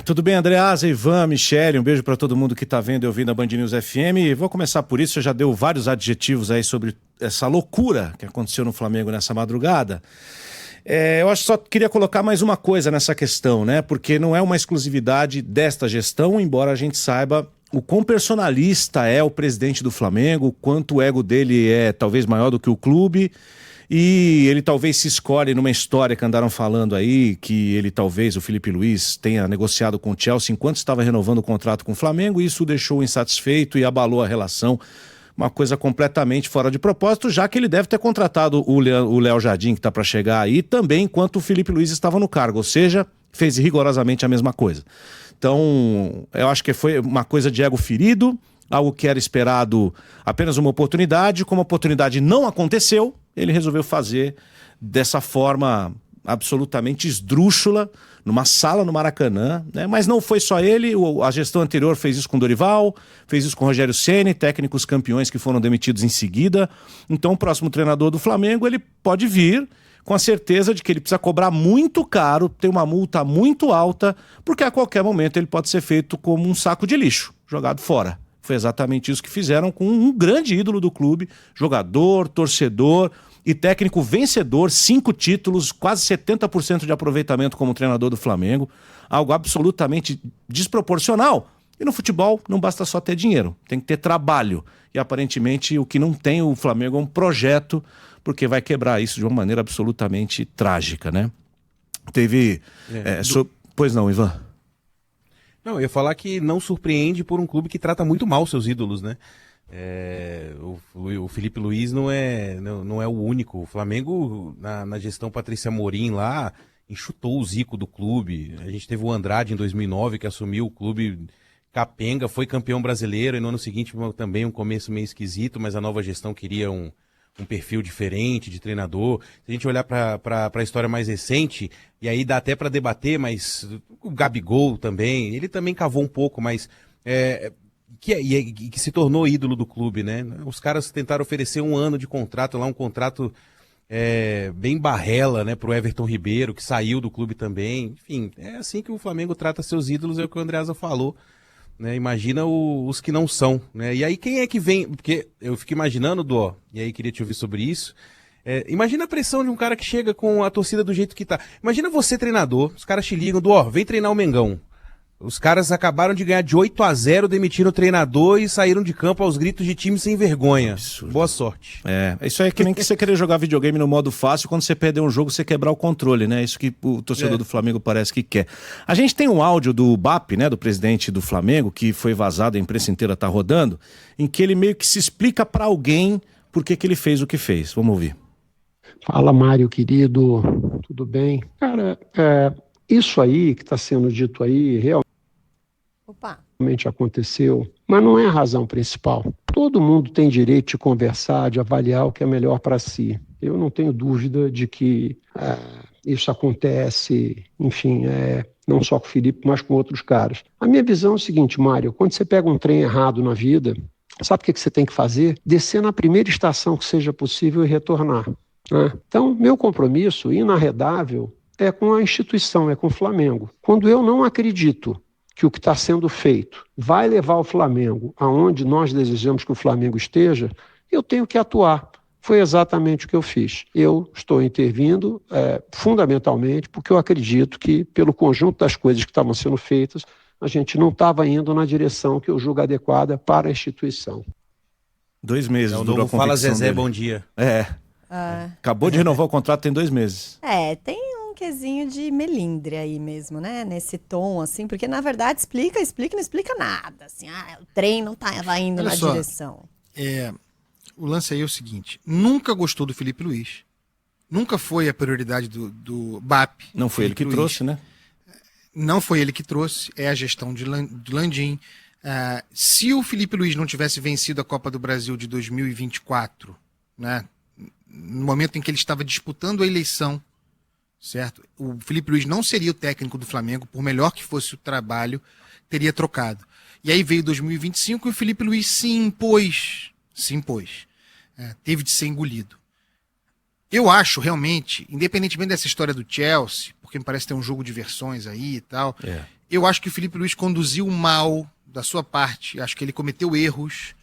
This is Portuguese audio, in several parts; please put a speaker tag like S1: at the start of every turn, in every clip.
S1: Tudo bem, Andreasa, Ivan, Michele, um beijo para todo mundo que está vendo e ouvindo a Band News FM. Vou começar por isso, você já deu vários adjetivos aí sobre essa loucura que aconteceu no Flamengo nessa madrugada. Eu acho que só queria colocar mais uma coisa nessa questão, né? Porque não é uma exclusividade desta gestão, embora a gente saiba o quão personalista é o presidente do Flamengo, o quanto o ego dele é talvez maior do que o clube. E ele talvez se escolhe numa história que andaram falando aí, que ele talvez, o Felipe Luiz, tenha negociado com o Chelsea enquanto estava renovando o contrato com o Flamengo, e isso o deixou insatisfeito e abalou a relação. Uma coisa completamente fora de propósito, já que ele deve ter contratado o Léo Jardim, que está para chegar aí, também enquanto o Felipe Luiz estava no cargo, ou seja, fez rigorosamente a mesma coisa. Então, eu acho que foi uma coisa de ego ferido, algo que era esperado apenas uma oportunidade, como a oportunidade não aconteceu, ele resolveu fazer dessa forma absolutamente esdrúxula, numa sala no Maracanã, né? Mas não foi só ele, a gestão anterior fez isso com o Dorival, fez isso com o Rogério Ceni, técnicos campeões que foram demitidos em seguida. Então o próximo treinador do Flamengo, ele pode vir com a certeza de que ele precisa cobrar muito caro, ter uma multa muito alta, porque a qualquer momento ele pode ser feito como um saco de lixo, jogado fora. Foi exatamente isso que fizeram com um grande ídolo do clube, jogador, torcedor e técnico vencedor, 5 títulos, quase 70% de aproveitamento como treinador do Flamengo, algo absolutamente desproporcional. E no futebol não basta só ter dinheiro, tem que ter trabalho. E aparentemente o que não tem o Flamengo é um projeto, porque vai quebrar isso de uma maneira absolutamente trágica, né? Teve... Pois não, Ivan?
S2: Não, eu ia falar que não surpreende por um clube que trata muito mal seus ídolos, né? O Felipe Luiz não é o único. O Flamengo, na gestão Patrícia Amorim lá, enxutou o Zico do clube. A gente teve o Andrade em 2009, que assumiu o clube capenga, foi campeão brasileiro, e no ano seguinte também um começo meio esquisito, mas a nova gestão queria um perfil diferente de treinador. Se a gente olhar para a história mais recente, e aí dá até para debater, mas o Gabigol também, ele também cavou um pouco, mas que se tornou ídolo do clube, né? Os caras tentaram oferecer 1 ano de contrato, lá um contrato bem barrela, né, pro Everton Ribeiro, que saiu do clube também. Enfim, é assim que o Flamengo trata seus ídolos, é o que o Andreasa falou. Né, imagina os que não são, né? E aí quem é que vem, porque eu fico imaginando, Dó, e aí queria te ouvir sobre isso, imagina a pressão de um cara que chega com a torcida do jeito que tá. Imagina você, treinador, os caras te ligam, Dó, vem treinar o Mengão. Os caras acabaram de ganhar de 8-0, demitiram o treinador e saíram de campo aos gritos de time sem vergonha. Absurdo. Boa sorte.
S1: Isso aí é que nem que você querer jogar videogame no modo fácil, quando você perder um jogo, você quebrar o controle, né? Isso que o torcedor do Flamengo parece que quer. A gente tem um áudio do BAP, né, do presidente do Flamengo, que foi vazado, a imprensa inteira tá rodando, em que ele meio que se explica pra alguém por que ele fez o que fez. Vamos ouvir.
S3: Fala, Mário, querido. Tudo bem? Cara, isso aí que está sendo dito aí realmente aconteceu, mas não é a razão principal. Todo mundo tem direito de conversar, de avaliar o que é melhor para si. Eu não tenho dúvida de que isso acontece, enfim, não só com o Felipe, mas com outros caras. A minha visão é o seguinte, Mário, quando você pega um trem errado na vida, sabe o que você tem que fazer? Descer na primeira estação que seja possível e retornar. Né? Então, meu compromisso inarredável é com a instituição, é com o Flamengo. Quando eu não acredito que o que está sendo feito vai levar o Flamengo aonde nós desejamos que o Flamengo esteja, eu tenho que atuar. Foi exatamente o que eu fiz. Eu estou intervindo fundamentalmente porque eu acredito que, pelo conjunto das coisas que estavam sendo feitas, a gente não estava indo na direção que eu julgo adequada para a instituição.
S1: 2 meses.
S2: O novo Fala Zezé, bom dia.
S1: Acabou de renovar o contrato, tem 2 meses.
S4: Tem um quesinho de melindre aí mesmo, né? Nesse tom, assim, porque na verdade explica, não explica nada. Assim, o trem não estava indo na direção.
S5: O lance aí é o seguinte: nunca gostou do Felipe Luiz, nunca foi a prioridade do BAP.
S1: Não foi ele que trouxe, né?
S5: Não foi ele que trouxe, é a gestão de Landim. Se o Felipe Luiz não tivesse vencido a Copa do Brasil de 2024, né, no momento em que ele estava disputando a eleição, certo? O Felipe Luiz não seria o técnico do Flamengo, por melhor que fosse o trabalho, teria trocado. E aí veio 2025 e o Felipe Luiz se impôs, teve de ser engolido. Eu acho realmente, independentemente dessa história do Chelsea, porque me parece ter um jogo de versões aí e tal, Eu acho que o Felipe Luiz conduziu mal da sua parte. Acho que ele cometeu erros.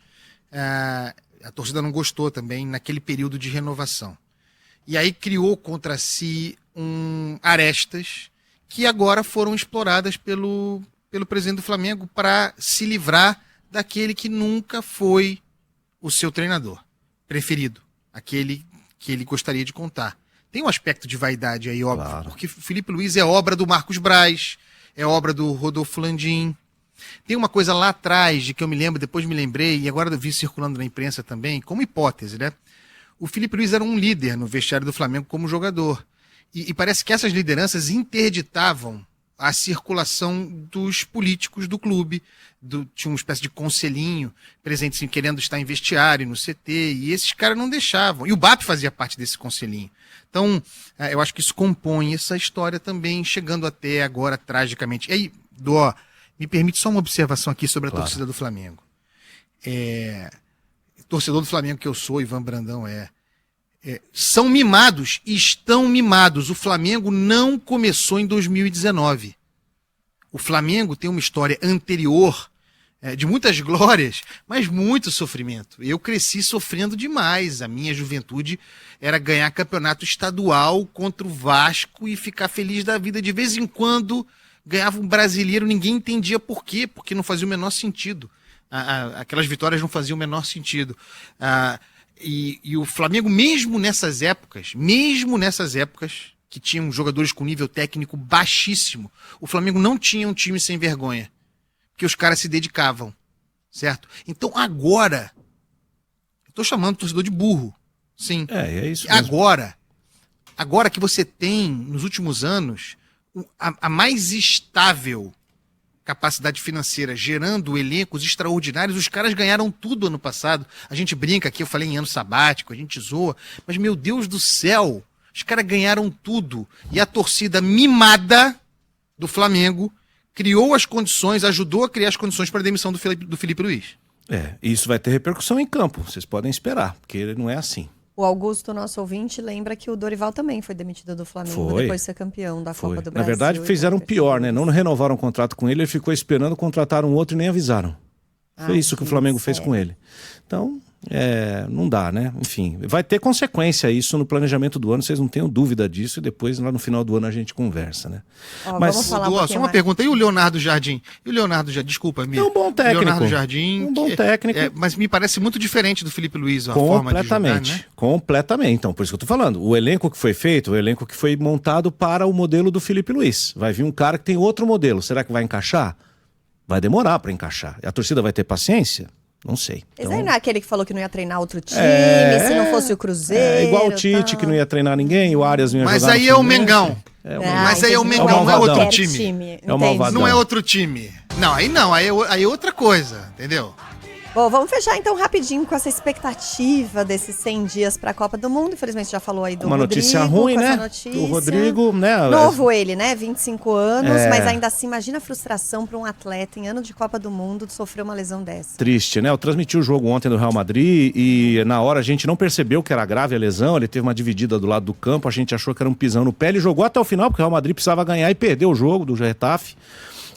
S5: A torcida não gostou também naquele período de renovação. E aí criou contra si arestas que agora foram exploradas pelo presidente do Flamengo para se livrar daquele que nunca foi o seu treinador preferido, aquele que ele gostaria de contar. Tem um aspecto de vaidade aí, óbvio, claro, porque o Felipe Luiz é obra do Marcos Braz, é obra do Rodolfo Landim. Tem uma coisa lá atrás, de que eu me lembro, depois me lembrei, e agora eu vi circulando na imprensa também, como hipótese, né? O Felipe Luiz era um líder no vestiário do Flamengo como jogador. E parece que essas lideranças interditavam a circulação dos políticos do clube. Tinha uma espécie de conselhinho presente, assim, querendo estar em vestiário, no CT, e esses caras não deixavam. E o BAP fazia parte desse conselhinho. Então, eu acho que isso compõe essa história também, chegando até agora tragicamente. E aí, Dó, me permite só uma observação aqui sobre a torcida do Flamengo. Torcedor do Flamengo que eu sou, Ivan Brandão são mimados, estão mimados. O Flamengo não começou em 2019. O Flamengo tem uma história anterior de muitas glórias, mas muito sofrimento. Eu cresci sofrendo demais. A minha juventude era ganhar campeonato estadual contra o Vasco e ficar feliz da vida. De vez em quando ganhava um brasileiro, ninguém entendia por quê, porque não fazia o menor sentido. Aquelas vitórias não faziam o menor sentido. E o Flamengo, mesmo nessas épocas, que tinham jogadores com nível técnico baixíssimo, o Flamengo não tinha um time sem vergonha, porque os caras se dedicavam, certo? Então agora, eu tô chamando o torcedor de burro, sim.
S1: É isso mesmo.
S5: Agora que você tem, nos últimos anos, a mais estável capacidade financeira, gerando elencos extraordinários. Os caras ganharam tudo ano passado. A gente brinca aqui, eu falei em ano sabático, a gente zoa, mas meu Deus do céu, os caras ganharam tudo. E a torcida mimada do Flamengo criou as condições, ajudou a criar as condições para a demissão do Felipe Luiz.
S1: Isso vai ter repercussão em campo, vocês podem esperar, porque ele não é assim.
S4: O Augusto, nosso ouvinte, lembra que o Dorival também foi demitido do Flamengo depois de ser campeão da Copa do Brasil.
S1: Na verdade, fizeram pior, né? Não renovaram o contrato com ele ficou esperando, contrataram outro e nem avisaram. Foi isso que o Flamengo fez com ele. Então, não dá, né? Enfim, vai ter consequência isso no planejamento do ano, vocês não tenham dúvida disso, e depois, lá no final do ano, a gente conversa, né?
S4: Mas vamos falar
S5: só uma pergunta, e o Leonardo Jardim? Desculpa, Mir.
S1: É um bom técnico.
S5: Leonardo Jardim,
S1: bom técnico.
S5: Mas me parece muito diferente do Felipe Luiz, a forma de jogar, né?
S1: Completamente. Então, por isso que eu tô falando. O elenco que foi feito, o elenco que foi montado para o modelo do Felipe Luiz. Vai vir um cara que tem outro modelo. Será que vai encaixar? Vai demorar para encaixar. E a torcida vai ter paciência? Não sei.
S4: Esse aí não é aquele que falou que não ia treinar outro time, se não fosse o Cruzeiro.
S1: Igual o Tite, que não ia treinar ninguém, o Arias não ia jogar.
S5: Mas aí é o Mengão. Mas aí é o Mengão, não é outro time. Não é outro time. Não, aí é outra coisa, entendeu?
S4: Bom, vamos fechar então rapidinho com essa expectativa desses 100 dias para a Copa do Mundo. Infelizmente já falou aí do
S1: Rodrigo. Uma notícia ruim, né? Do Rodrigo, né?
S4: Novo ele, né? 25 anos, mas ainda assim, imagina a frustração para um atleta em ano de Copa do Mundo sofrer uma lesão dessa.
S1: Triste, né? Eu transmiti o jogo ontem do Real Madrid e na hora a gente não percebeu que era grave a lesão, ele teve uma dividida do lado do campo, a gente achou que era um pisão no pé, ele jogou até o final, porque o Real Madrid precisava ganhar e perdeu o jogo do Getafe.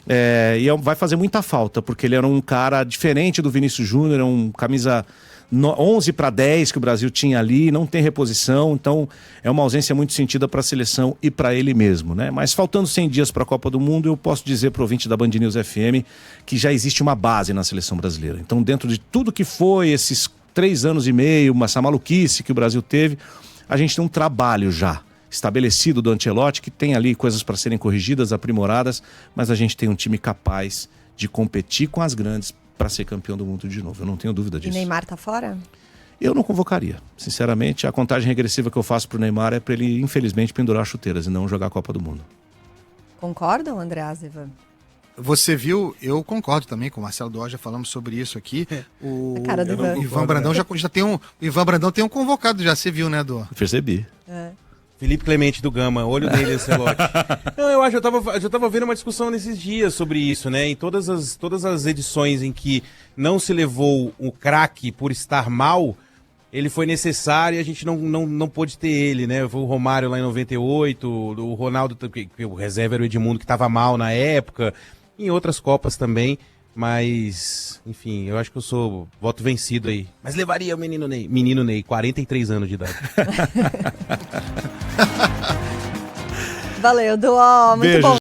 S1: E vai fazer muita falta, porque ele era um cara diferente do Vinícius Júnior, um camisa 11 para 10 que o Brasil tinha ali, não tem reposição, então é uma ausência muito sentida para a seleção e para ele mesmo, né? Mas faltando 100 dias para a Copa do Mundo, eu posso dizer para o ouvinte da Band News FM que já existe uma base na seleção brasileira. Então, dentro de tudo que foi esses 3 anos e meio, essa maluquice que o Brasil teve, a gente tem um trabalho já estabelecido do Ancelotti, que tem ali coisas para serem corrigidas, aprimoradas, mas a gente tem um time capaz de competir com as grandes para ser campeão do mundo de novo. Eu não tenho dúvida disso.
S4: E Neymar tá fora?
S1: Eu não convocaria. Sinceramente, a contagem regressiva que eu faço pro Neymar é para ele, infelizmente, pendurar chuteiras e não jogar a Copa do Mundo.
S4: Concordam, André Azevan?
S5: Você viu, eu concordo também com o Marcelo Dó, já falamos sobre isso aqui. O
S4: cara do
S5: Ivan Brandão já tem um. O Ivan Brandão tem um convocado, já você viu, né, Dó?
S1: Percebi.
S2: Felipe Clemente do Gama, olho dele, Ancelotti. Não, eu tava vendo uma discussão nesses dias sobre isso, né? Em todas as edições em que não se levou o craque por estar mal, ele foi necessário e a gente não pôde ter ele, né? Foi o Romário lá em 98, o Ronaldo, que o reserva era o Edmundo, que estava mal na época. em outras Copas também, mas, enfim, eu acho que eu sou voto vencido aí. Mas levaria o menino Ney, 43 anos de idade.
S4: Valeu, Duó, muito
S1: Beijo,
S4: bom.